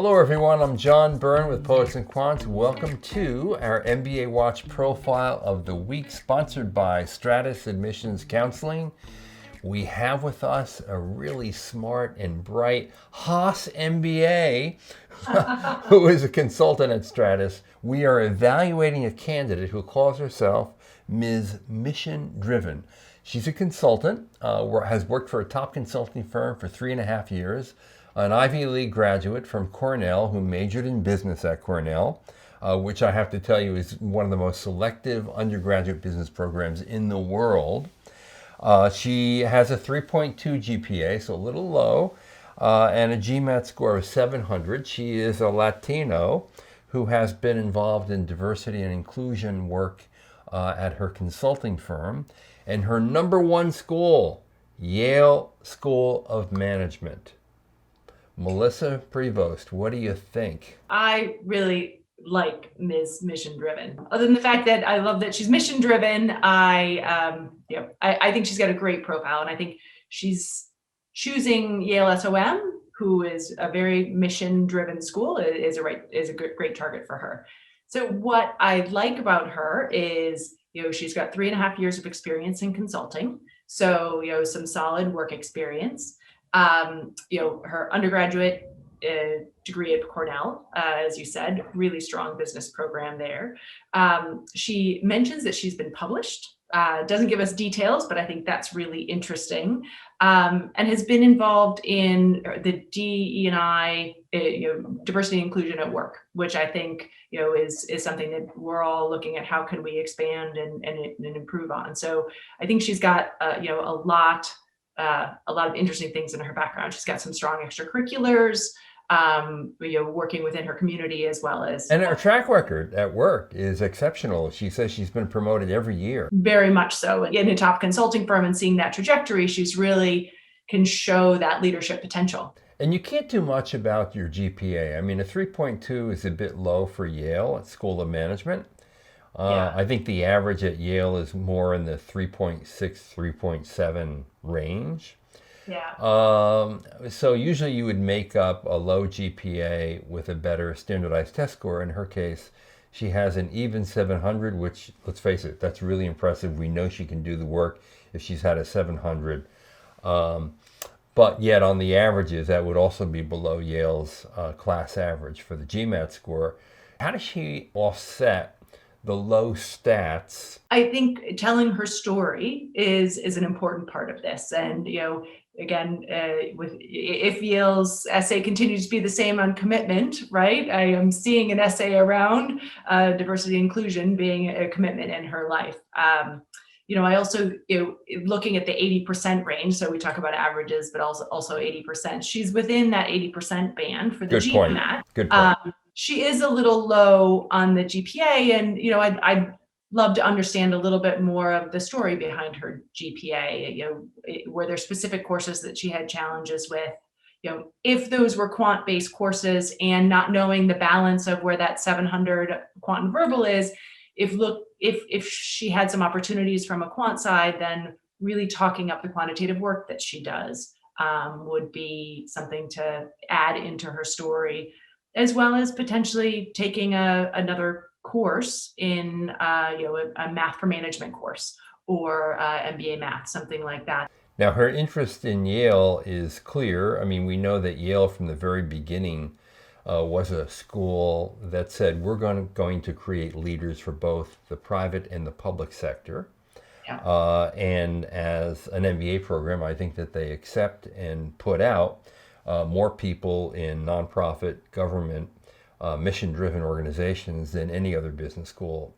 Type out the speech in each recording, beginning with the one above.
Hello everyone, I'm John Byrne with Poets and Quants. Welcome to our MBA Watch Profile of the Week, sponsored by Stratus Admissions Counseling. We have with us a really smart and bright Haas MBA who is a consultant at Stratus. We are evaluating a candidate who calls herself Ms. Mission Driven. She's a consultant, has worked for a top consulting firm for 3.5 years, an Ivy League graduate from Cornell who majored in business at Cornell, which I have to tell you is one of the most selective undergraduate business programs in the world. She has a 3.2 GPA, so a little low, and a GMAT score of 700. She is a Latino who has been involved in diversity and inclusion work at her consulting firm. And her number one school, Yale School of Management. Melisa, Prevost, what do you think? I really like Ms. Mission Driven. Other than the fact that I love that she's mission driven, I think she's got a great profile, and I think she's choosing Yale SOM, who is a very mission driven school, is a great target for her. So what I like about her is, she's got 3.5 years of experience in consulting, so some solid work experience. Her undergraduate degree at Cornell, as you said, really strong business program there. She mentions that she's been published, doesn't give us details, but I think that's really interesting, and has been involved in the DE&I, diversity and inclusion at work, which I think is something that we're all looking at. How can we expand and improve on? So I think she's got a lot of interesting things in her background. She's got some strong extracurriculars, working within her community as well as. And her track record at work is exceptional. She says she's been promoted every year. Very much so. In a top consulting firm and seeing that trajectory, she's really can show that leadership potential. And you can't do much about your GPA. I mean, a 3.2 is a bit low for Yale at School of Management. I think the average at Yale is more in the 3.6, 3.7 range. Yeah. So usually you would make up a low GPA with a better standardized test score. In her case, she has an even 700, which, let's face it, that's really impressive. We know she can do the work if she's had a 700. But yet on the averages, that would also be below Yale's class average for the GMAT score. How does she offset the low stats? I think telling her story is an important part of this. And, again, if Yale's essay continues to be the same on commitment, right? I am seeing an essay around diversity and inclusion being a commitment in her life. I also, looking at the 80% range, so we talk about averages, but also 80%. She's within that 80% band for the GMAT. Good point. She is a little low on the GPA, and I'd love to understand a little bit more of the story behind her GPA. Were there specific courses that she had challenges with? If those were quant-based courses, and not knowing the balance of where that 700 quant and verbal is, if she had some opportunities from a quant side, then really talking up the quantitative work that she does would be something to add into her story, as well as potentially taking another course in a math for management course or MBA math, something like that. Now, her interest in Yale is clear. I mean, we know that Yale from the very beginning was a school that said we're going to create leaders for both the private and the public sector. Yeah. And as an MBA program, I think that they accept and put out more people in nonprofit, government, mission-driven organizations than any other business school,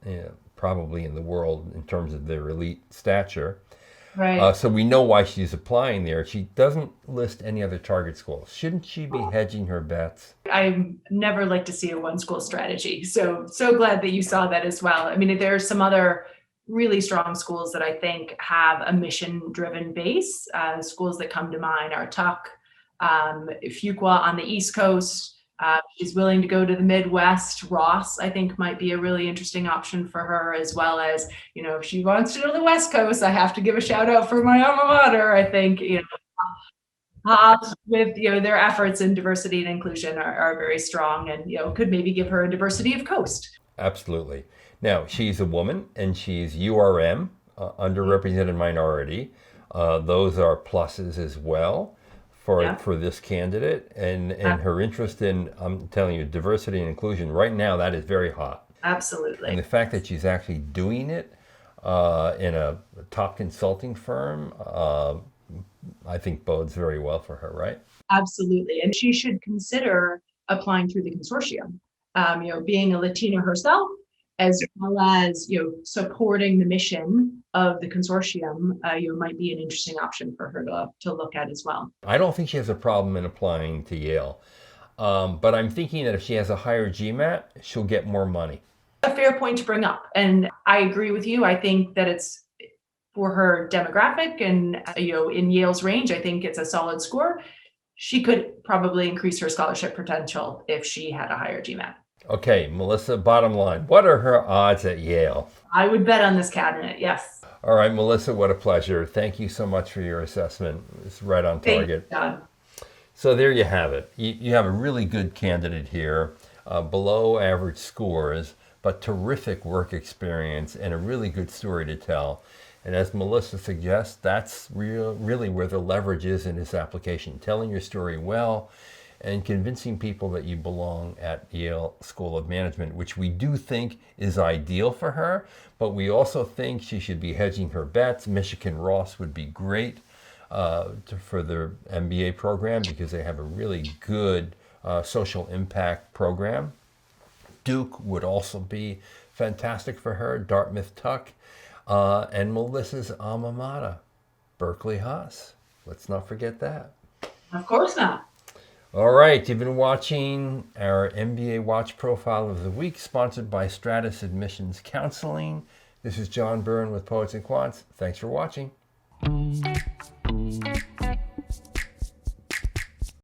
probably in the world in terms of their elite stature. Right. So we know why she's applying there. She doesn't list any other target schools. Shouldn't she be hedging her bets? I never like to see a one-school strategy. So glad that you saw that as well. I mean, there are some other really strong schools that I think have a mission-driven base. Schools that come to mind are Tuck, Fuqua on the East Coast. She's willing to go to the Midwest. Ross, I think, might be a really interesting option for her, as well as, if she wants to go to the West Coast, I have to give a shout out for my alma mater. I think, with their efforts in diversity and inclusion are very strong, and could maybe give her a diversity of coast. Absolutely. Now, she's a woman and she's URM, underrepresented minority. Those are pluses as well for this candidate, and her interest in, I'm telling you, diversity and inclusion right now, that is very hot. Absolutely. And the fact that she's actually doing it in a top consulting firm, I think bodes very well for her, right? Absolutely. And she should consider applying through the consortium. Being a Latina herself, as well as supporting the mission of the consortium, might be an interesting option for her to look at as well. I don't think she has a problem in applying to Yale, but I'm thinking that if she has a higher GMAT, she'll get more money. A fair point to bring up, and I agree with you. I think that it's for her demographic, and in Yale's range, I think it's a solid score. She could probably increase her scholarship potential if she had a higher GMAT. Okay, Melisa, bottom line, what are her odds at Yale? I would bet on this candidate, yes. All right, Melisa, what a pleasure. Thank you so much for your assessment. It's right on target. Thanks, John. So there you have it. You have a really good candidate here, below average scores, but terrific work experience and a really good story to tell. And as Melisa suggests, that's really where the leverage is in this application, telling your story well and convincing people that you belong at Yale School of Management, which we do think is ideal for her, but we also think she should be hedging her bets. Michigan Ross would be great for their MBA program because they have a really good social impact program. Duke would also be fantastic for her, Dartmouth Tuck, and Melissa's alma mater, Berkeley Haas. Let's not forget that. Of course not. All right, you've been watching our MBA Watch Profile of the Week, sponsored by Stratus Admissions Counseling. This is John Byrne with Poets and Quants. Thanks for watching.